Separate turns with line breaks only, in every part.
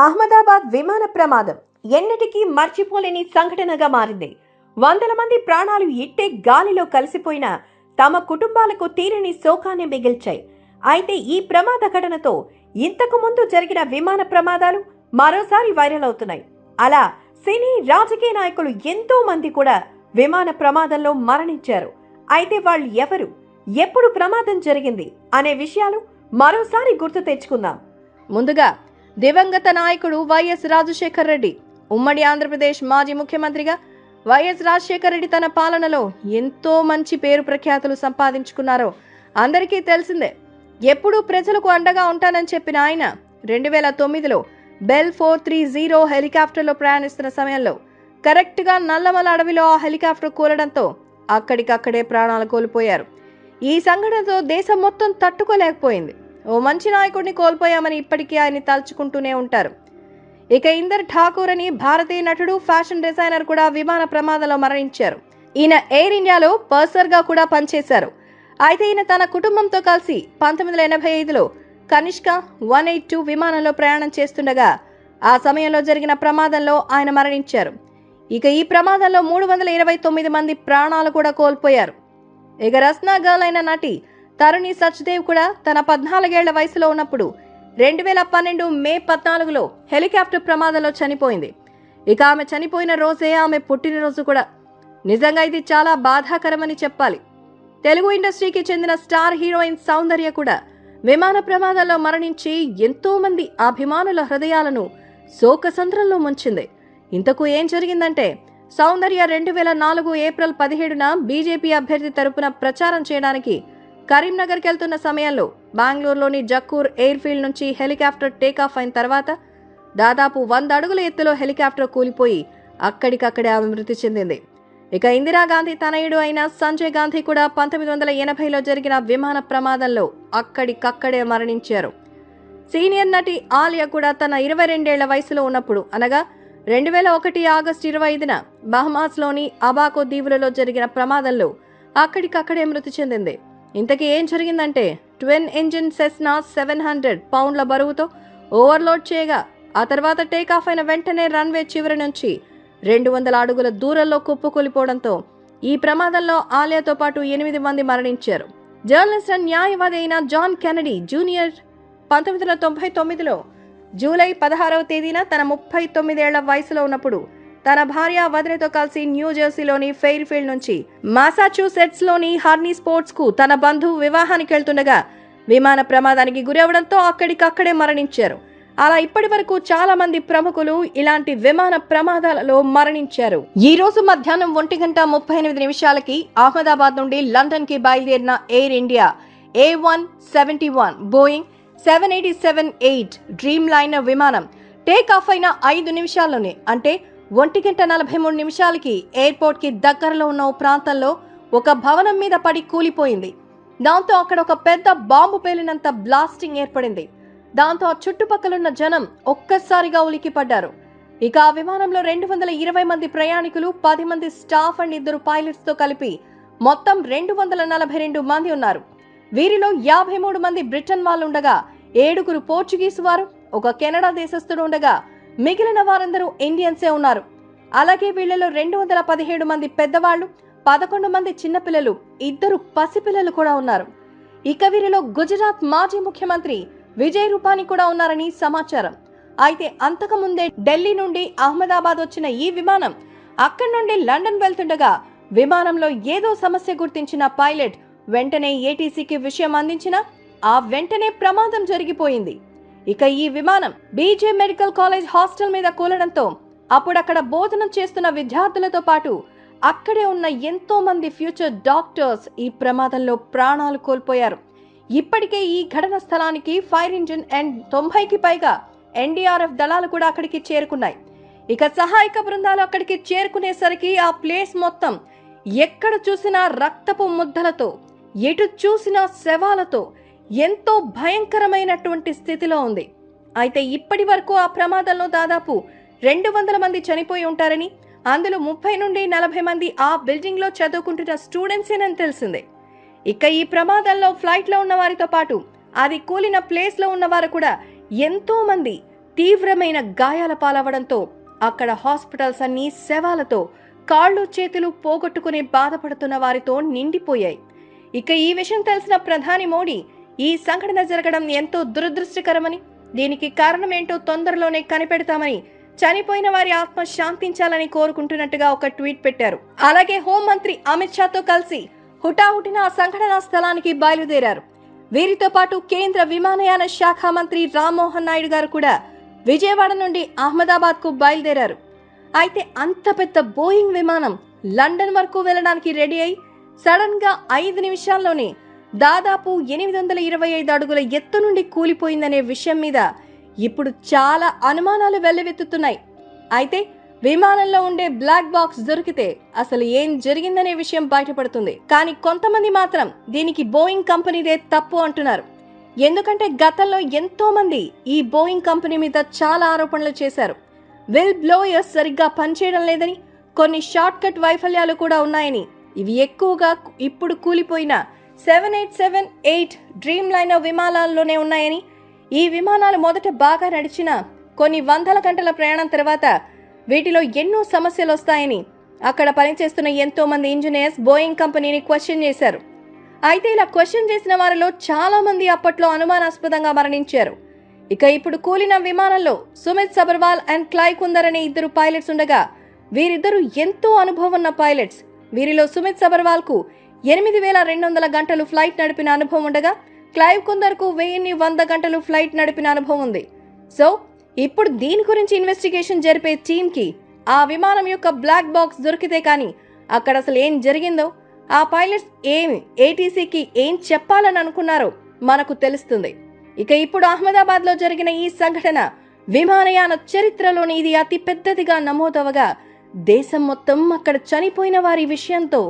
అహ్మదాబాద్ విమాన ప్రమాదం ఎన్నటికీ మర్చిపోలేని సంఘటనగా మారింది. వందల మంది ప్రాణాలు ఇట్టే గాలిలో కలిసిపోయిన తమ కుటుంబాలకు తీరని శోకాన్ని మిగిల్చాయి. అయితే ఈ ప్రమాద ఘటనతో ఇంతకు ముందు జరిగిన విమాన ప్రమాదాలు మరోసారి వైరల్ అవుతున్నాయి. అలా సినీ రాజకీయ నాయకులు ఎంతో మంది కూడా విమాన ప్రమాదంలో మరణించారు. అయితే వాళ్ళు ఎవరు, ఎప్పుడు ప్రమాదం జరిగింది అనే విషయాలు మరోసారి గుర్తు తెచ్చుకుందాం. ముందుగా దివంగత నాయకుడు వైఎస్ రాజశేఖర్ రెడ్డి. ఉమ్మడి ఆంధ్రప్రదేశ్ మాజీ ముఖ్యమంత్రిగా వైఎస్ రాజశేఖర్ రెడ్డి తన పాలనలో ఎంతో మంచి పేరు ప్రఖ్యాతులు సంపాదించుకున్నారో అందరికీ తెలిసిందే. ఎప్పుడూ ప్రజలకు అండగా ఉంటానని చెప్పిన ఆయన 2009లో బెల్ 430 హెలికాప్టర్లో ప్రయాణిస్తున్న సమయంలో కరెక్ట్గా నల్లమల అడవిలో ఆ హెలికాప్టర్ కూలడంతో అక్కడికక్కడే ప్రాణాలు కోల్పోయారు. ఈ సంఘటనతో దేశం మొత్తం తట్టుకోలేకపోయింది. ఓ మంచి నాయకుడిని కోల్పోయామని ఇప్పటికీ ఆయన్ని తలుచుకుంటూనే ఉంటారు. ఇక ఇందర్ ఠాకూర్ అని భారతీయ నటుడు, ఫ్యాషన్ డిజైనర్ కూడా విమాన ప్రమాదంలో మరణించారు. ఈయన ఎయిర్ ఇండియాలో పర్సర్గా కూడా పనిచేశారు. అయితే ఈయన తన కుటుంబంతో కలిసి 1985లో కనిష్క 182 విమానంలో ప్రయాణం చేస్తుండగా ఆ సమయంలో జరిగిన ప్రమాదంలో ఆయన మరణించారు. ఇక ఈ ప్రమాదంలో 329 మంది ప్రాణాలు కూడా కోల్పోయారు. ఇక రస్నా గర్ల్ అయిన నటి తరుణి సచ్దేవ్ కూడా తన 14 ఏళ్ల వయసులో ఉన్నప్పుడు 2012 మే 14లో హెలికాప్టర్ ప్రమాదంలో చనిపోయింది. ఇక ఆమె చనిపోయిన రోజే ఆమె పుట్టినరోజు కూడా. నిజంగా ఇది చాలా బాధాకరమని చెప్పాలి. తెలుగు ఇండస్ట్రీకి చెందిన స్టార్ హీరోయిన్ సౌందర్య కూడా విమాన ప్రమాదంలో మరణించి ఎంతో మంది అభిమానుల హృదయాలను శోకసంద్రంలో ముంచింది. ఇంతకు ఏం జరిగిందంటే, సౌందర్య 2004 ఏప్రిల్ 17న బీజేపీ అభ్యర్థి తరపున ప్రచారం చేయడానికి కరీంనగర్కి వెళ్తున్న సమయంలో బెంగళూరులోని జక్కూర్ ఎయిర్ ఫీల్డ్ నుంచి హెలికాప్టర్ టేకాఫ్ అయిన తర్వాత దాదాపు 100 అడుగుల ఎత్తులో హెలికాప్టర్ కూలిపోయి అక్కడికక్కడే ఆమె మృతి చెందింది. ఇక ఇందిరాగాంధీ తనయుడు అయిన సంజయ్ గాంధీ కూడా 1980లో జరిగిన విమాన ప్రమాదంలో అక్కడికక్కడే మరణించారు. సీనియర్ నటి ఆలియా కూడా తన 22 ఏళ్ల వయసులో ఉన్నప్పుడు అనగా 2001 ఆగస్టు 25న బహమాస్లోని అబాకో దీవులలో జరిగిన ప్రమాదంలో అక్కడికక్కడే మృతి చెందింది. ఇంతకీ ఏం జరిగిందంటే, ట్విన్ ఇంజిన్ సెస్నా 700 పౌండ్ల బరువుతో ఓవర్లోడ్ చేయగా ఆ తర్వాత టేకాఫ్ అయిన వెంటనే రన్వే చివరి నుంచి 200 అడుగుల దూరంలో కుప్పకూలిపోవడంతో ఈ ప్రమాదంలో ఆలియాతో పాటు 8 మంది మరణించారు. జర్నలిస్ట్ అండ్ న్యాయవాది అయిన జాన్ కెనడీ జూనియర్ 1999లో జూలై 16వ తేదీన తన 39 ఏళ్ల వయసులో ఉన్నప్పుడు తన భార్య వదినతో కలిసి న్యూజెర్సీలోని ఫెయిర్ ఫీల్డ్ నుంచి మాసాచ్యూసెట్స్ లోని హార్నీ స్పోర్ట్స్ కు తన బంధువు వివాహానికి వెళ్తుండగా విమాన ప్రమాదానికి గురవడంతో అక్కడికక్కడే మరణించారు. అలా ఇప్పటి వరకు చాలా మంది ప్రముఖులు ఇలాంటి విమాన ప్రమాదాలలో మరణించారు. ఈ రోజు మధ్యాహ్నం 1:38 అహ్మదాబాద్ నుండి లండన్ కి బయలుదేరిన air India A171 Boeing 787-8 dream liner విమానం టేక్ ఆఫ్ అయిన 5 నిమిషాల్లోనే, అంటే 1:43 ఎయిర్పోర్ట్ కి దగ్గరలో ఉన్న ఓ ప్రాంతంలో ఒక భవనం మీద పడి కూలిపోయింది. దాంతో అక్కడ ఒక పెద్ద బాంబు పేలినంత బ్లాస్టింగ్ ఏర్పడింది. దాంతో ఆ చుట్టుపక్కలున్న జనం ఒక్కసారిగా ఉలికిపడ్డారు. ఇక ఆ విమానంలో 220 మంది ప్రయాణికులు, 10 మంది స్టాఫ్ అండ్ 2 పైలట్స్ తో కలిపి మొత్తం 242 మంది ఉన్నారు. వీరిలో 53 మంది బ్రిటన్ వాళ్ళు ఉండగా 7 పోర్చుగీసు వారు, 1 కెనడా దేశస్థుడు ఉండగా మిగిలిన వారందరూ ఇండియన్సే ఉన్నారు. అలాగే వీళ్లలో 217 మంది పెద్దవాళ్లు, 11 మంది చిన్నపిల్లలు, 2 పసిపిల్లలు కూడా ఉన్నారు. ఇక వీరిలో గుజరాత్ మాజీ ముఖ్యమంత్రి విజయ్ రూపానీ కూడా ఉన్నారని సమాచారం. అయితే అంతకుముందే ఢిల్లీ నుండి అహ్మదాబాద్ వచ్చిన ఈ విమానం అక్కడి నుండి లండన్ వెళ్తుండగా విమానంలో ఏదో సమస్య గుర్తించిన పైలట్ వెంటనే ఏటీసీకి విషయం అందించినా ఆ వెంటనే ప్రమాదం జరిగిపోయింది. ఇక ఈ విమానం బీజే మెడికల్ కాలేజ్ హాస్టల్ మీద కూలడంతో అప్పుడక్కడ బోధనం చేస్తున్న విద్యార్థులతో పాటు అక్కడే ఉన్న ఎంతో మంది ఫ్యూచర్ డాక్టర్స్ ఈ ప్రమాదంలో ప్రాణాలు కోల్పోయారు. ఇప్పటికే ఈ ఘటన స్థలానికి ఫైర్ ఇంజిన్ అండ్ 90కి పైగా ఎన్డీఆర్ఎఫ్ దళాలు కూడా అక్కడికి చేరుకున్నాయి. ఇక సహాయక బృందాలు అక్కడికి చేరుకునేసరికి ఆ ప్లేస్ మొత్తం ఎక్కడ చూసినా రక్తపు ముద్దలతో, ఎటు చూసినా శవాలతో ఎంతో భయంకరమైనటువంటి స్థితిలో ఉంది. అయితే ఇప్పటి వరకు ఆ ప్రమాదంలో దాదాపు 200 మంది చనిపోయి ఉంటారని, అందులో 30 నుండి 40 మంది ఆ బిల్డింగ్ లో చదువుకుంటున్న స్టూడెంట్సేనని తెలిసిందే. ఇక ఈ ప్రమాదంలో ఫ్లైట్ లో ఉన్న వారితో పాటు అది కూలిన ప్లేస్ లో ఉన్నవారు కూడా ఎంతో మంది తీవ్రమైన గాయాల పాలవడంతో అక్కడ హాస్పిటల్స్ అన్నీ శవాలతో, కాళ్ళు చేతులు పోగొట్టుకుని బాధపడుతున్న వారితో నిండిపోయాయి. ఇక ఈ విషయం తెలిసిన ప్రధాని మోడీ ఈ సంఘటన జరగడం ఎంతో దురదృష్టకరమని, దీనికి కారణమేంటో తొందరలోనే కనిపెడతామని, చనిపోయిన వారి ఆత్మ శాంతించాలని కోరుకుంటున్నట్టుగా ఒక ట్వీట్ పెట్టారు. అలాగే హోంమంత్రి అమిత్ షాతో కలిసి హుటాహుటిన ఆ సంఘటనా స్థలానికి బయలుదేరారు. వీరితో పాటు కేంద్ర విమానయాన శాఖ మంత్రి రామ్మోహన్ నాయుడు గారు కూడా విజయవాడ నుండి అహ్మదాబాద్ కు బయలుదేరారు. అయితే అంత పెద్ద బోయింగ్ విమానం లండన్ వరకు వెళ్ళడానికి రెడీ అయి సడన్ గా 5 నిమిషాల్లోనే దాదాపు 825 అడుగుల ఎత్తు నుండి కూలిపోయిందనే విషయం మీద ఇప్పుడు చాలా అనుమానాలు వెల్లువెత్తుతున్నాయి. అయితే విమానంలో ఉండే బ్లాక్ బాక్స్ దొరికితే అసలు ఏం జరిగిందనే విషయం బయటపడుతుంది. కానీ కొంతమంది మాత్రం దీనికి బోయింగ్ కంపెనీదే తప్పు అంటున్నారు. ఎందుకంటే గతంలో ఎంతో మంది ఈ బోయింగ్ కంపెనీ మీద చాలా ఆరోపణలు చేశారు. విల్ బ్లోయర్స్ సరిగ్గా పనిచేయడం లేదని, కొన్ని షార్ట్ కట్ వైఫల్యాలు కూడా ఉన్నాయని, ఇవి ఎక్కువగా ఇప్పుడు కూలిపోయిన 787-8 డ్రీమ్ లైనర్ విమానాల్లోనే ఉన్నాయని, ఈ విమానాలు మొదట బాగా నడిచిన కొన్ని వందల గంటల ప్రయాణం తర్వాత వీటిలో ఎన్నో సమస్యలు వస్తాయని అక్కడ పనిచేస్తున్న ఎంతో మంది ఇంజనీర్స్ బోయింగ్ కంపెనీని క్వశ్చన్ చేశారు. అయితే ఇలా క్వశ్చన్ చేసిన వారిలో చాలా మంది అప్పట్లో అనుమానాస్పదంగా మరణించారు. ఇక ఇప్పుడు కూలిన విమానంలో సుమిత్ సబర్వాల్ అండ్ క్లైవ్ కుందర్ అనే 2 పైలట్స్ ఉండగా, వీరిద్దరూ ఎంతో అనుభవం ఉన్న పైలట్స్. వీరిలో సుమిత్ సబర్వాల్ కు 8200 గంటలు ఫ్లైట్ నడిపిన అనుభవం ఉండగా, క్లైవ్ కుందర్ కు 1100 గంటలు ఫ్లైట్ నడిపిన అనుభవం ఉంది. సో ఇప్పుడు దీని గురించి ఇన్వెస్టిగేషన్ జరిపే టీంకి ఆ విమానం యొక్క బ్లాక్ బాక్స్ దొరికితే కానీ అక్కడ అసలు ఏం జరిగిందో, ఆ పైలట్స్ ఏటీసీకి ఏం చెప్పాలని అనుకున్నారో మనకు తెలుస్తుంది. ఇక ఇప్పుడు అహ్మదాబాద్ లో జరిగిన ఈ సంఘటన విమానయాన చరిత్రలోని ఇది అతి పెద్దదిగా నమోదవగా, దేశం మొత్తం అక్కడ చనిపోయిన వారి విషయంతో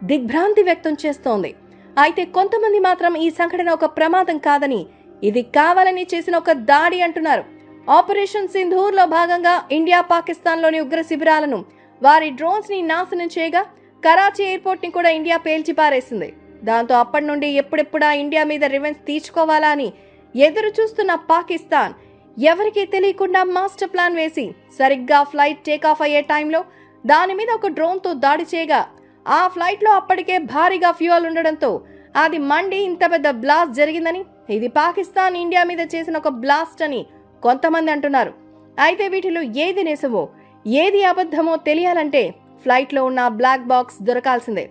దిగ్భ్రాంతి వ్యక్తం చేస్తోంది. అయితే కొంతమంది మాత్రం ఈ సంఘటన ఒక ప్రమాదం కాదని, ఇది కావాలని చేసిన ఒక దాడి అంటున్నారు. ఆపరేషన్ సింధూర్ లో భాగంగా ఇండియా పాకిస్తాన్లోని ఉగ్ర శిబిరాలను వారి డ్రోన్స్ ని నాశనం చేయగా, కరాచీ ఎయిర్పోర్ట్ ని కూడా ఇండియా పేల్చి పారేసింది. దాంతో అప్పటి నుండి ఎప్పుడెప్పుడా ఇండియా మీద రివెంజ్ తీర్చుకోవాలా అని ఎదురు చూస్తున్న పాకిస్తాన్ ఎవరికీ తెలియకుండా మాస్టర్ ప్లాన్ వేసి సరిగ్గా ఫ్లైట్ టేకాఫ్ అయ్యే టైంలో దాని మీద ఒక డ్రోన్ తో దాడి చేయగా, ఆ ఫ్లైట్ లో అప్పటికే భారీగా ఫ్యూయల్ ఉండడంతో అది మండి ఇంత పెద్ద బ్లాస్ట్ జరిగిందని, ఇది పాకిస్తాన్ ఇండియా మీద చేసిన ఒక బ్లాస్ట్ అని కొంతమంది అంటున్నారు. అయితే వీటిలో ఏది నిజమో ఏది అబద్ధమో తెలియాలంటే ఫ్లైట్ లో ఉన్న బ్లాక్ బాక్స్ దొరకాల్సిందే.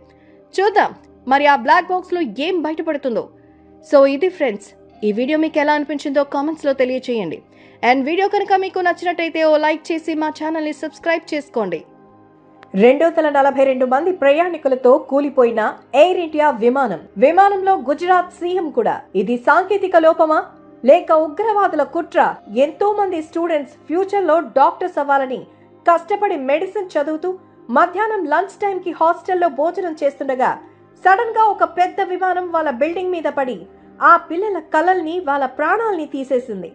చూద్దాం మరి ఆ బ్లాక్ బాక్స్ లో ఏం బయటపడుతుందో. సో ఇది ఫ్రెండ్స్, ఈ వీడియో మీకు ఎలా అనిపించిందో కామెంట్స్ లో తెలియచేయండి. అండ్ వీడియో కనుక మీకు నచ్చినట్టయితే ఓ లైక్ చేసి మా ఛానల్ ని సబ్స్క్రైబ్ చేసుకోండి. 242 మంది ప్రయాణికులతో కూలిపోయిన ఎయిర్ ఇండియా విమానంలో గుజరాత్ సీఎం కూడా. ఇది సాంకేతిక లోపమా లేక ఉగ్రవాదుల కుట్ర? ఎంతో మంది స్టూడెంట్స్ ఫ్యూచర్ లో డాక్టర్స్ అవ్వాలని కష్టపడి మెడిసిన్ చదువుతూ మధ్యాహ్నం లంచ్ టైం కి హాస్టల్లో భోజనం చేస్తుండగా సడన్ గా ఒక పెద్ద విమానం వాళ్ళ బిల్డింగ్ మీద పడి ఆ పిల్లల కలల్ని, వాళ్ళ ప్రాణాల్ని తీసేసింది.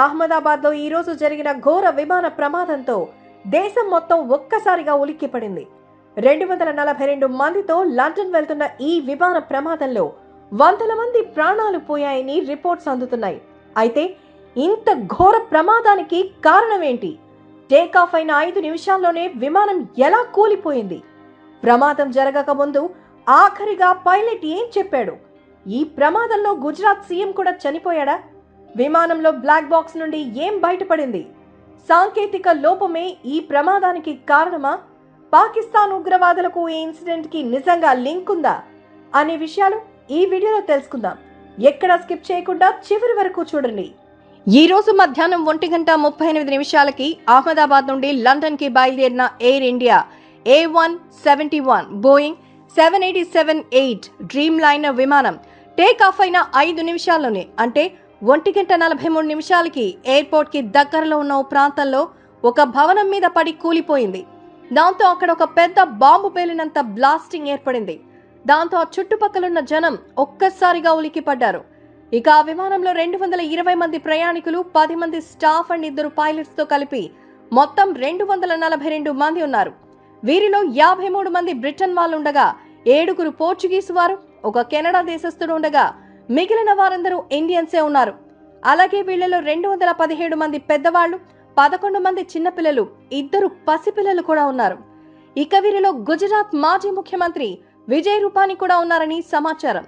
అహ్మదాబాద్ లో ఈ రోజు జరిగిన ఘోర విమాన ప్రమాదంతో దేశం మొత్తం ఒక్కసారిగా ఉలిక్కిపడింది. 242 మందితో లండన్ వెళ్తున్న ఈ విమాన ప్రమాదంలో వందల మంది ప్రాణాలు పోయాయని రిపోర్ట్స్ అందుతున్నాయి. అయితే ఇంత ఘోర ప్రమాదానికి కారణం ఏంటి? టేకాఫ్ అయిన 5 నిమిషాల్లోనే విమానం ఎలా కూలిపోయింది? ప్రమాదం జరగక ముందు ఆఖరిగా పైలట్ ఏం చెప్పాడు? ఈ ప్రమాదంలో గుజరాత్ సీఎం కూడా చనిపోయాడా? విమానంలో బ్లాక్ బాక్స్ నుండి ఏం బయటపడింది? సాంకేతిక లోపమే ఈ ప్రమాదానికి కారణమా? పాకిస్తాన్ ఉగ్రవాదులకు ఈ ఇన్సిడెంట్ కి నిజంగా లింక్ ఉందా అనే విషయాలు ఈ వీడియోలో తెలుసుకుందాం. ఎక్కడ స్కిప్ చేయకుండా చివరి వరకు చూడండి. ఈ రోజు మధ్యాహ్నం 1:38 అహ్మదాబాద్ నుండి లండన్ కి బయలుదేరిన air India A171 Boeing 787-8 dream liner విమానం టేక్ ఆఫ్ అయిన 5 నిమిషాల్లోనే, అంటే 1:43 ఎయిర్పోర్ట్ కి దగ్గరలో ఉన్న ఓ ప్రాంతంలో ఒక భవనం మీద పడి కూలిపోయింది. దాంతో అక్కడ ఒక పెద్ద బాంబు పేలినంత బ్లాస్టింగ్ ఏర్పడింది. దాంతో ఆ చుట్టుపక్కలున్న జనం ఒక్కసారిగా ఉలికిపడ్డారు. ఇక ఆ విమానంలో 220 మంది ప్రయాణికులు, 10 మంది స్టాఫ్ అండ్ 2 పైలట్స్ తో కలిపి మొత్తం 242 మంది ఉన్నారు. వీరిలో 53 మంది బ్రిటన్ వాళ్ళు ఉండగా, 7 పోర్చుగీస్ వారు, 1 కెనడా దేశస్థుడు ఉండగా, మిగిలిన వారందరూ ఇండియన్సే ఉన్నారు. అలాగే వీళ్లలో 217 మంది పెద్దవాళ్లు, 11 మంది చిన్నపిల్లలు, 2 పసిపిల్లలు కూడా ఉన్నారు. ఇక వీరిలో గుజరాత్ మాజీ ముఖ్యమంత్రి విజయ్ రూపానీ కూడా ఉన్నారని సమాచారం.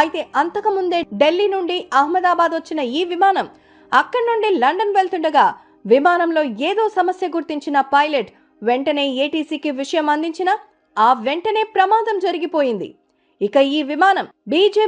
అయితే అంతకుముందే ఢిల్లీ నుండి అహ్మదాబాద్ వచ్చిన ఈ విమానం అక్కడి నుండి లండన్ వెళ్తుండగా విమానంలో ఏదో సమస్య గుర్తించిన పైలట్ వెంటనే ఏటీసీకి విషయం అందించినా ఆ వెంటనే ప్రమాదం జరిగిపోయింది. ఇక ఈ విమానం బీజే